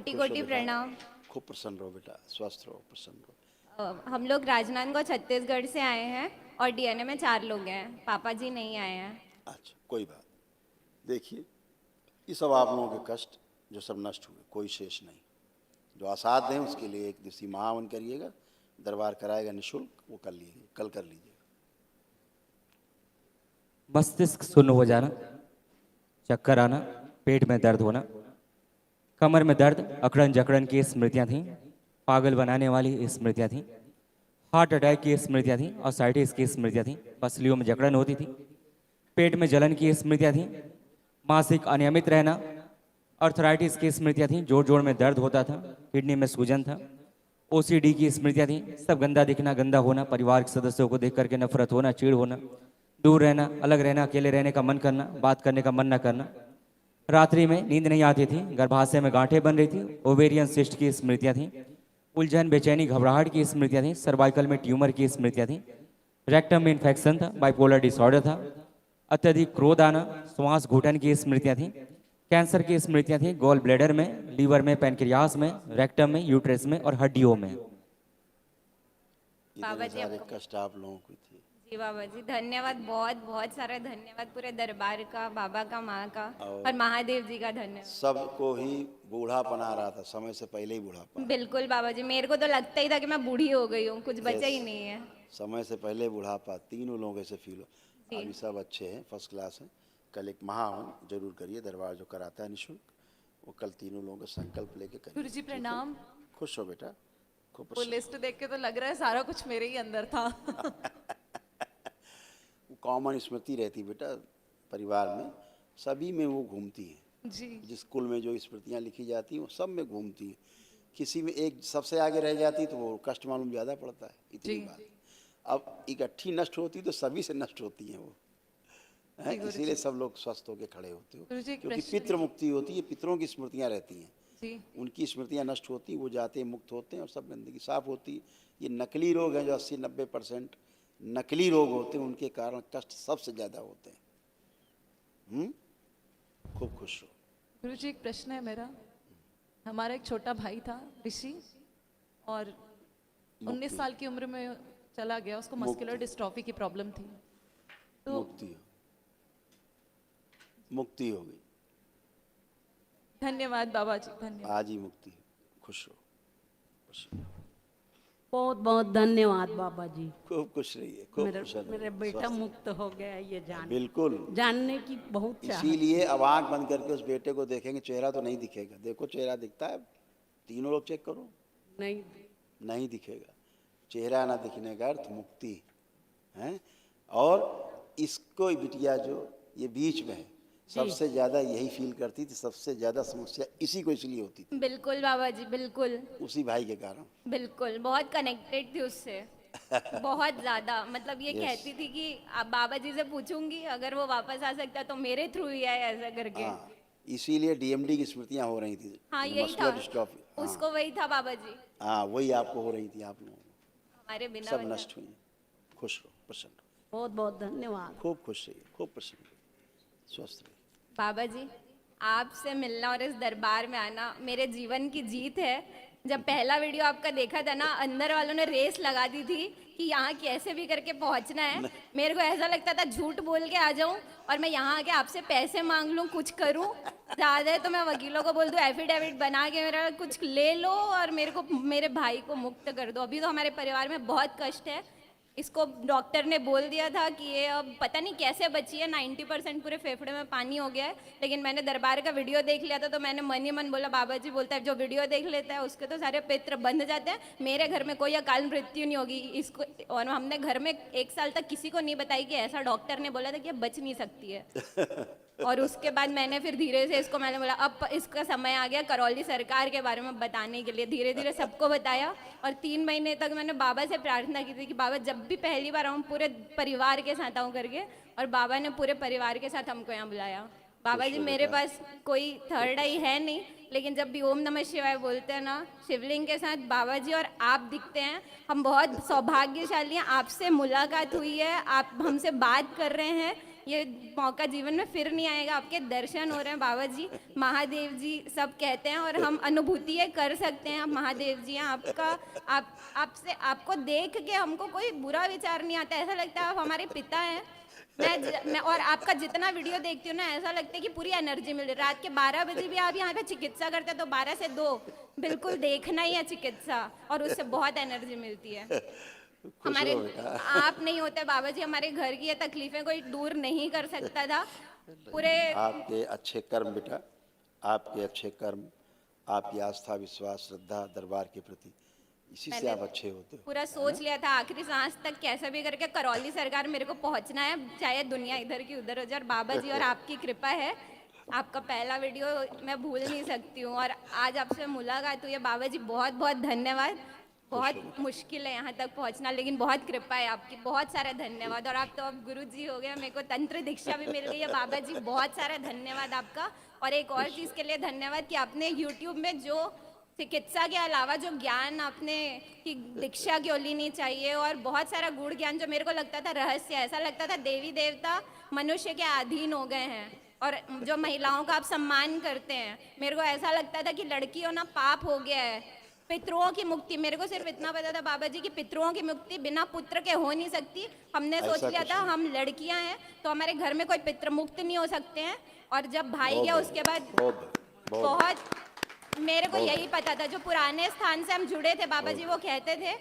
कोटि खुश हो कोटि बेटा। प्रणाम। खूब प्रसन्न रहो बेटा, स्वस्थ रहो, प्रसन्न रहो। हम लोग राजनांदगांव छत्तीसगढ़ से आए हैं और डीएनए में 4 लोग हैं, पापा जी नहीं आए हैं। अच्छा, कोई बात। देखिए, ये सब आप लोगों के कष्ट जो सब नष्ट हुए, कोई शेष नहीं। जो असाध्य हैं उसके लिए एक दिवसीय महावन करिएगा, दरबार कराएगा निःशुल्क, वो कर लीजिए, कल कर लीजिएगा। मस्तिष्क शून्य हो जाना, चक्कर आना, पेट में दर्द होना, कमर में दर्द, अकड़न जकड़न की स्मृतियां थीं, पागल बनाने वाली स्मृतियां थीं, हार्ट अटैक की स्मृतियां थीं, ऑसाइटिस की स्मृतियां थीं, पसलियों में जकड़न होती थी, पेट में जलन की स्मृतियां थीं, मासिक अनियमित रहना, अर्थराइटिस की स्मृतियां थीं, जोड़ जोड़ में दर्द होता था, किडनी में सूजन था, ओसीडी की स्मृतियां थीं, सब गंदा दिखना, गंदा होना, परिवार के सदस्यों को देख करके नफरत होना, चिढ़ होना, दूर रहना, अलग रहना, अकेले रहने का मन करना, बात करने का मन न करना, रात्रि में नींद नहीं आती थी, गर्भाशय में गांठें बन रही थी, ओवेरियन सिस्ट की स्मृतियां थीं, उलझन, बेचैनी, घबराहट की स्मृतियां थीं, सर्वाइकल में ट्यूमर की स्मृतियां थीं, रेक्टम में इन्फेक्शन था, बाइपोलर डिसऑर्डर था, अत्यधिक क्रोध आना, श्वास घुटन की स्मृतियां थीं, कैंसर की स्मृतियां थीं, गॉल ब्लैडर में, लीवर में, पैनक्रियास में, रेक्टम में, यूट्रस में और हड्डियों में। बाबा इतने जी सारे आपको कष्ट आप लोगों को थे। जी बाबा जी धन्यवाद, बहुत बहुत सारा धन्यवाद पूरे दरबार का, बाबा का, माँ का और और महादेव जी का धन्यवाद। सबको ही बूढ़ापन आ रहा था, समय से पहले ही बूढ़ापा। बिल्कुल बाबा जी, मेरे को तो लगता ही था कि मैं बूढ़ी हो गई हूँ, कुछ बचा ही Yes, नहीं है। समय से पहले बुढ़ापा, तीनों लोगों से फील हो। जी। अभी सब अच्छे हैं, फर्स्ट क्लास हैं। कल एक महावन जरूर करिए, दरबार जो कराता है निःशुल्क, वो कल तीनों लोगों का संकल्प लेके करिए। गुरुजी ठीक है? प्रणाम। खुश हो बेटा, खूब वो प्रसन्न। लिस्ट देख के तो लग रहा है सारा कुछ मेरे ही अंदर था। वो कॉमन स्मृति रहती बेटा परिवार में, सभी में वो घूमती है। जी जिस कुल में जो स्मृतियाँ लिखी जाती हैं वो सब में घूमती है। किसी में एक सबसे आगे रह जाती तो वो कष्ट मालूम ज़्यादा पड़ता है, इतनी जी। बात। अब इकट्ठी नष्ट होती तो सभी से नष्ट होती हैं वो, हैं? जी, गुरुजी। इसीलिए सब लोग स्वस्थ होकर खड़े होते हो, गुरुजी, एक क्योंकि प्रश्न पितृ मुक्ति होती है, पितरों की स्मृतियाँ रहती हैं, जी उनकी स्मृतियाँ नष्ट होती, वो जाते हैं, मुक्त होते हैं और सब गंदगी साफ होती है। ये नकली रोग हैं जो 80-90% नकली रोग होते हैं, उनके कारण कष्ट सबसे ज़्यादा होते हैं। खूब खुश हो। गुरुजी, एक प्रश्न है मेरा। हमारा एक छोटा भाई था ऋषि, और 19 साल की उम्र में चला गया। उसको मस्कुलर डिस्ट्रॉफी की प्रॉब्लम थी। तो मुक्ति हो, मुक्ति हो गई, धन्यवाद बाबा जी, धन्यवाद। आज ही मुक्ति हो। खुश हो, खुश हो। बहुत बहुत धन्यवाद बाबा जी। खूब खुश रहिए, खूब मेरे खुश रहिए, मेरे बेटा स्वस्थ मुक्त हो गया, ये रहिए। बिल्कुल, जानने की बहुत चाहत। इसीलिए अब आंख बंद करके उस बेटे को देखेंगे, चेहरा तो नहीं दिखेगा। देखो चेहरा दिखता है, तीनों लोग चेक करो, नहीं नहीं दिखेगा। चेहरा ना दिखने का अर्थ मुक्ति है। और इसको बिटिया जो ये बीच में है, सबसे ज्यादा यही फील करती थी, सबसे ज्यादा समस्या इसी को इसलिए होती थी, बिल्कुल बाबा जी, बिल्कुल उसी भाई के कारण। बिल्कुल, बहुत कनेक्टेड थी उससे, बहुत ज्यादा। मतलब ये Yes. कहती थी कि अब बाबा जी से पूछूंगी, अगर वो वापस आ सकता तो मेरे थ्रू ही आए, ऐसा करके। हाँ, इसीलिए डीएमडी की स्मृतियां हो रही थी, हाँ यही मस्कुलर था, डिस्ट्रॉफी। उसको वही था बाबा जी, हाँ, वही आपको हो रही थी, आप लोगों को हमारे बिना सब बचा। नष्ट हुई। खुश रहो, प्रसन्न रहो, बहुत बहुत धन्यवाद। खूब खुश रहिए, खूब प्रसन्न रहिए, स्वस्थ रहिए। बाबा जी, आपसे मिलना और इस दरबार में आना मेरे जीवन की जीत है। जब पहला वीडियो आपका देखा था ना, अंदर वालों ने रेस लगा दी थी कि यहाँ कैसे भी करके पहुँचना है। मेरे को ऐसा लगता था झूठ बोल के आ जाऊँ और मैं यहाँ आके आपसे पैसे मांग लूँ, कुछ करूँ। ज़्यादा है तो मैं वकीलों को बोल दूँ एफिडेविट बना के मेरा कुछ ले लो और मेरे को, मेरे भाई को मुक्त कर दो। अभी तो हमारे परिवार में बहुत कष्ट है। इसको डॉक्टर ने बोल दिया था कि ये अब पता नहीं कैसे बची है, 90% पूरे फेफड़े में पानी हो गया है। लेकिन मैंने दरबार का वीडियो देख लिया था तो मैंने मन ही मन बोला, बाबा जी बोलता है जो वीडियो देख लेता है उसके तो सारे पित्र बंध जाते हैं, मेरे घर में कोई अकाल मृत्यु नहीं होगी इसको। और हमने घर में 1 साल तक किसी को नहीं बताई कि ऐसा डॉक्टर ने बोला था कि ये बच नहीं सकती है। और उसके बाद मैंने फिर धीरे से इसको, मैंने बोला अब इसका समय आ गया करौली सरकार के बारे में बताने के लिए। धीरे धीरे सबको बताया और 3 महीने तक मैंने बाबा से प्रार्थना की थी कि बाबा जब भी पहली बार आऊँ पूरे परिवार के साथ आऊँ करके, और बाबा ने पूरे परिवार के साथ हमको यहाँ बुलाया। बाबा जी, मेरे पास कोई थर्ड आई है नहीं, लेकिन जब भी ओम नमः शिवाय बोलते हैं ना, शिवलिंग के साथ बाबा जी और आप दिखते हैं। हम बहुत सौभाग्यशाली हैं, आपसे मुलाकात हुई है, आप हमसे बात कर रहे हैं। ये मौका जीवन में फिर नहीं आएगा। आपके दर्शन हो रहे हैं बाबा जी, महादेव जी सब कहते हैं और हम अनुभूति ये कर सकते हैं। आप महादेव जी हैं, आपका आपसे आपको देख के हमको कोई बुरा विचार नहीं आता, ऐसा लगता है आप हमारे पिता हैं। मैं और आपका जितना वीडियो देखती हूँ ना, ऐसा लगता है कि पूरी एनर्जी मिल रही है। रात के 12 बजे भी आप यहाँ पे चिकित्सा करते हैं तो 12 से 2 बिल्कुल देखना ही है चिकित्सा, और उससे बहुत एनर्जी मिलती है। हमारे आप नहीं होते बाबा जी, हमारे घर की ये तकलीफें कोई दूर नहीं कर सकता था। पूरे आपके अच्छे कर्म बेटा, आपके अच्छे कर्म, आपकी आस्था, विश्वास, श्रद्धा दरबार के प्रति, इसी से आप अच्छे होते हो। पूरा सोच लिया था आखिरी सांस तक कैसे भी करके करौली सरकार मेरे को पहुंचना है, चाहे दुनिया इधर की उधर हो जाए। और बाबा जी और आपकी कृपा है, आपका पहला वीडियो मैं भूल नहीं सकती हूँ, और आज आपसे मुलाकात हुई है। बाबा जी बहुत बहुत धन्यवाद। बहुत मुश्किल है यहाँ तक पहुँचना, लेकिन बहुत कृपा है आपकी, बहुत सारा धन्यवाद। और आप तो अब गुरु जी हो गए, मेरे को तंत्र दीक्षा भी मिल गई है। बाबा जी बहुत सारा धन्यवाद आपका। और एक और चीज़ के लिए धन्यवाद कि आपने यूट्यूब में जो चिकित्सा के अलावा जो ज्ञान आपने कि दीक्षा क्यों लेनी चाहिए, और बहुत सारा गुड़ ज्ञान जो मेरे को लगता था रहस्य, ऐसा लगता था देवी देवता मनुष्य के अधीन हो गए हैं। और जो महिलाओं का आप सम्मान करते हैं, मेरे को ऐसा लगता था कि लड़कियों ना पाप हो गया है। पितरों की मुक्ति, मेरे को सिर्फ इतना पता था बाबा जी कि पितरों की मुक्ति बिना पुत्र के हो नहीं सकती। हमने सोच लिया था हम लड़कियां हैं तो हमारे घर में कोई पितृ मुक्त नहीं हो सकते हैं। और जब भाई गया उसके बाद बहुत मेरे को यही पता था, जो पुराने स्थान से हम जुड़े थे बाबा जी वो कहते थे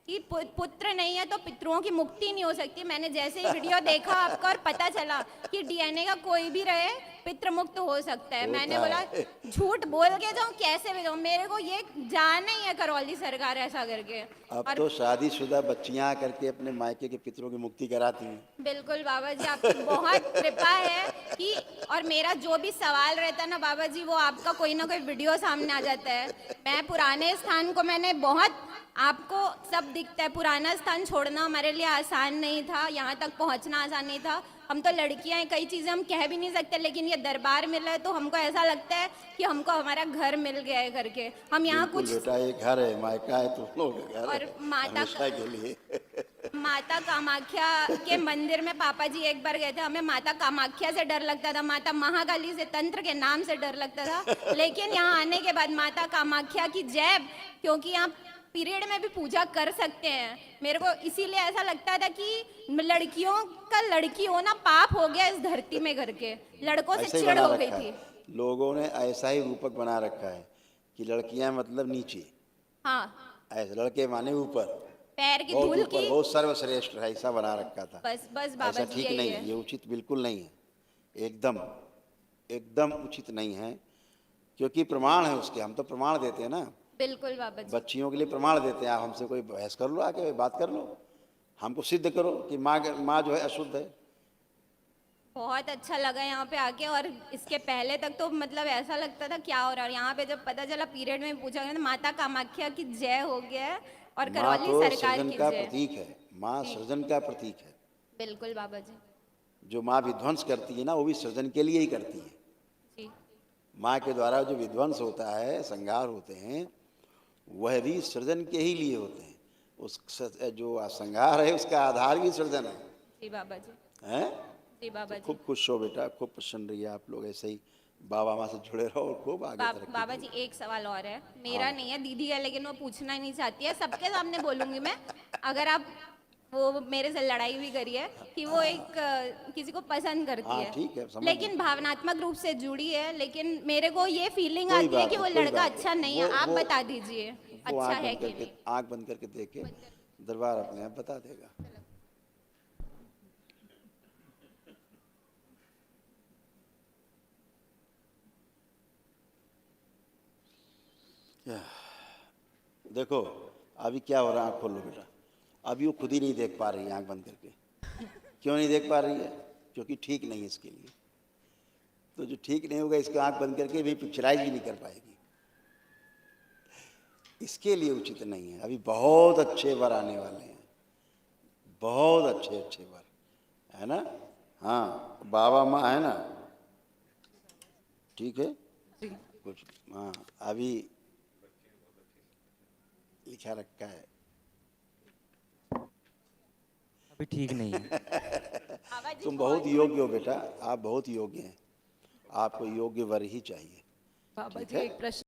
कि पुत्र नहीं है तो पितरों की मुक्ति नहीं हो सकती। मैंने जैसे ही वीडियो देखा आपका और पता चला कि डीएनए का कोई भी रहे पितृ मुक्त हो सकता है, मैंने बोला झूठ बोल के जाऊं कैसे भी जाऊं, मेरे को ये जाना ही है करौली सरकार ऐसा करके। अब तो शादीशुदा बच्चियां करके अपने मायके के पितरों की मुक्ति कराती हैं। बिल्कुल बाबा जी, आपकी बहुत कृपा है कि, और मेरा जो भी सवाल रहता है ना बाबा जी, वो आपका कोई ना कोई वीडियो सामने आ जाता है। मैं पुराने स्थान को मैंने बहुत, आपको सब दिखता है, पुराना स्थान छोड़ना हमारे लिए आसान नहीं था, यहाँ तक पहुँचना आसान नहीं था। हम तो लड़कियां हैं, कई चीज़ें हम कह भी नहीं सकते, लेकिन ये दरबार मिला है तो हमको ऐसा लगता है कि हमको हमारा घर मिल गया है करके। हम यहाँ कुछ बेटा एक घर है, मायका है, तुम लोग का घर और है, माता हमेशा के लिए। माता कामाख्या के मंदिर में पापा जी एक बार गए थे, हमें माता कामाख्या से डर लगता था, माता महाकाली से, तंत्र के नाम से डर लगता था। लेकिन यहाँ आने के बाद माता कामाख्या की जय, क्योंकि यहाँ पीरियड में भी पूजा कर सकते हैं। मेरे को इसीलिए ऐसा लगता था कि लड़कियों का लड़की होना पाप हो गया इस धरती में करके, लड़कों से ऐसे ही चिढ़ बना हो गई रखा थी। है। लोगों ने ऐसा ही रूपक बना रखा है कि लड़कियां मतलब नीचे, हाँ, ऐसे लड़के माने ऊपर, पैर की बहुत धूल ऊपर, की, बहुत सर्वश्रेष्ठ है, ऐसा बना रखा था। बस बस बाबा ऐसा जी ठीक यही नहीं है। है, ये उचित बिल्कुल नहीं है, एकदम एकदम उचित नहीं है, क्योंकि प्रमाण है उसके, हम तो प्रमाण देते हैं ना, बिल्कुल बाबा जी, बच्चियों के लिए प्रमाण देते हैं। आप हमसे कोई बहस कर लो, आके बात कर लो, हमको सिद्ध करो कि माँ जो है अशुद्ध है। बहुत अच्छा लगा यहाँ पे आके। और इसके पहले तक तो मतलब ऐसा लगता था क्या हो रहा है, और यहाँ पे जब पता चला पीरियड में पूछा गया तो माता कामाख्या की जय हो गया है और माँ करौली तो सरकार सृजन की का जय। प्रतीक है, माँ सृजन का प्रतीक है। बिल्कुल बाबा जी, जो माँ विध्वंस करती है ना, वो भी सृजन के लिए ही करती है। जी माँ के द्वारा जो विध्वंस होता है, संहार होते हैं, वह भी सृजन के ही लिए होते हैं। उस जो संहार है उसका आधार भी सृजन है, जी बाबा जी, हैं? जी बाबा जी। खूब खुश हो बेटा, खूब प्रसन्न रहिए आप लोग, ऐसे ही बाबा माँ से जुड़े रहो और खूब आगे तरक्की बाबा जी एक सवाल और है, मेरा नहीं है, दीदी है, लेकिन वो पूछना ही नहीं चाहती है, सबके सामने बोलूंगी मैं। अगर आप वो मेरे से लड़ाई भी करी है कि वो एक किसी को पसंद करती हाँ, है, ठीक है, समझ लेकिन भावनात्मक रूप से जुड़ी है, लेकिन मेरे को ये फीलिंग कोई आती है बात कि वो नहीं, कोई लड़का बात अच्छा नहीं है। वो- आप वो- बता दीजिए वो अच्छा है कि नहीं। आंख बंद करके देखे, दरबार अपने आप बता देगा। देखो अभी क्या हो रहा है, आँख खोल लो बेटा। अभी वो खुद ही नहीं देख पा रही है आँख बंद करके। क्यों नहीं देख पा रही है? क्योंकि ठीक नहीं है इसके लिए। तो जो ठीक नहीं होगा इसको आँख बंद करके भी पिक्चराइज भी नहीं कर पाएगी, इसके लिए उचित नहीं है। अभी बहुत अच्छे वर आने वाले हैं, बहुत अच्छे अच्छे वर, है ना? हाँ, बाबा माँ है ना, ठीक है कुछ, हाँ अभी लिखा रखा है। अभी ठीक नहीं है। बाबा तुम बहुत योग्य हो बेटा, आप बहुत योग्य हैं, आपको योग्य वर ही चाहिए। बाबा ठीक जी है? एक प्रश्न